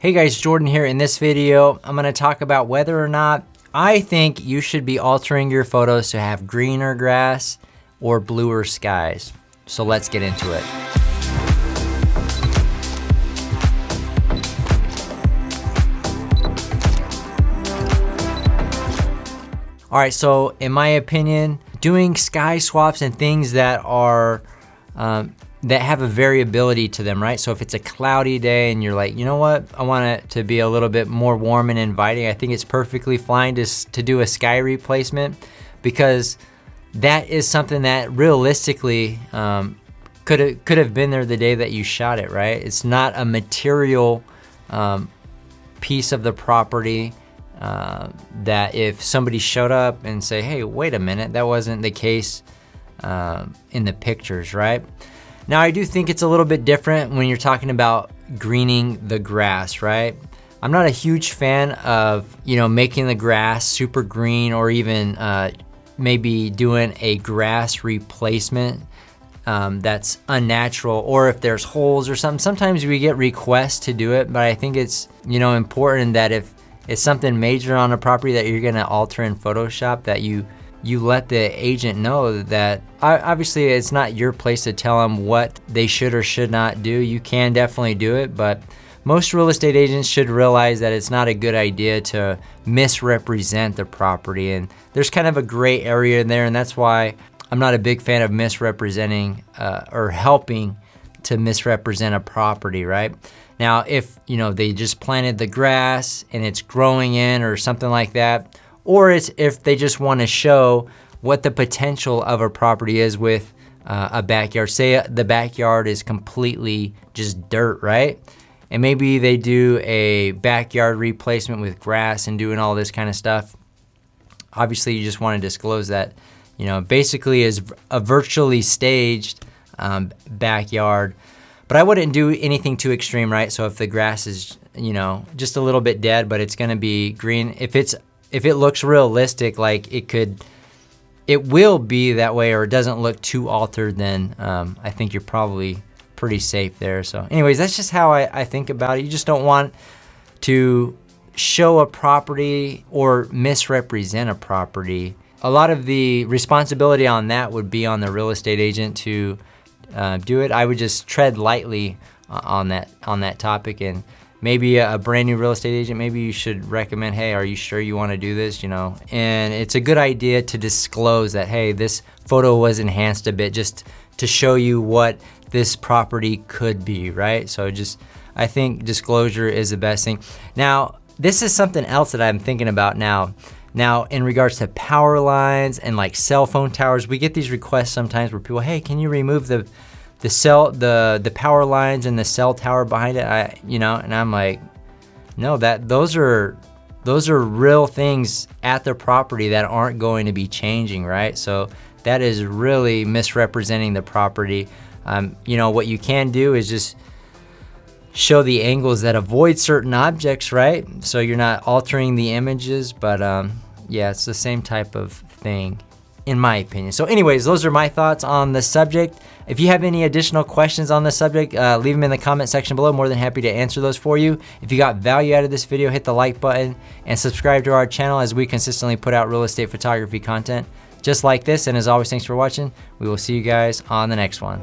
Hey guys, Jordan here. In this video, I'm gonna talk about whether or not I think you should be altering your photos to have greener grass or bluer skies. So let's get into it. All right, so in my opinion, doing sky swaps and things that are that have a variability to them, right? So if it's a cloudy day and you're like, you know what, I want it to be a little bit more warm and inviting, I think it's perfectly fine to do a sky replacement, because that is something that realistically could have been there the day that you shot it, right? It's not a material piece of the property that if somebody showed up and say, hey, wait a minute, that wasn't the case in the pictures, right? Now, I do think it's a little bit different when you're talking about greening the grass, right? I'm not a huge fan of, making the grass super green, or even maybe doing a grass replacement that's unnatural, or if there's holes or something. Sometimes we get requests to do it, but I think it's, important that if it's something major on a property that you're gonna alter in Photoshop, that you let the agent know that obviously it's not your place to tell them what they should or should not do. You can definitely do it, but most real estate agents should realize that it's not a good idea to misrepresent the property. And there's kind of a gray area in there, and that's why I'm not a big fan of misrepresenting or helping to misrepresent a property, right? Now, if they just planted the grass and it's growing in or something like that, or if they just want to show what the potential of a property is with a backyard. Say the backyard is completely just dirt, right? And maybe they do a backyard replacement with grass and doing all this kind of stuff. Obviously, you just want to disclose that, basically is a virtually staged backyard. But I wouldn't do anything too extreme, right? So if the grass is, just a little bit dead, but it's gonna be green, if it looks realistic, like it will be that way, or it doesn't look too altered, then I think you're probably pretty safe there. So anyways, that's just how I think about it. You just don't want to show a property or misrepresent a property. A lot of the responsibility on that would be on the real estate agent to do it. I would just tread lightly on that topic, and maybe a brand new real estate agent, maybe you should recommend, hey, are you sure you want to do this? And it's a good idea to disclose that, hey, this photo was enhanced a bit just to show you what this property could be, right? So I think disclosure is the best thing. Now, this is something else that I'm thinking about now. Now, in regards to power lines and like cell phone towers, we get these requests sometimes where people, hey, can you remove the power lines and the cell tower behind it? And I'm like, no, those are real things at the property that aren't going to be changing, right? So that is really misrepresenting the property. What you can do is just show the angles that avoid certain objects, right? So you're not altering the images, but yeah, it's the same type of thing, in my opinion. So anyways, those are my thoughts on the subject. If you have any additional questions on the subject, leave them in the comment section below. More than happy to answer those for you. If you got value out of this video, hit the like button and subscribe to our channel, as we consistently put out real estate photography content just like this. And as always, thanks for watching. We will see you guys on the next one.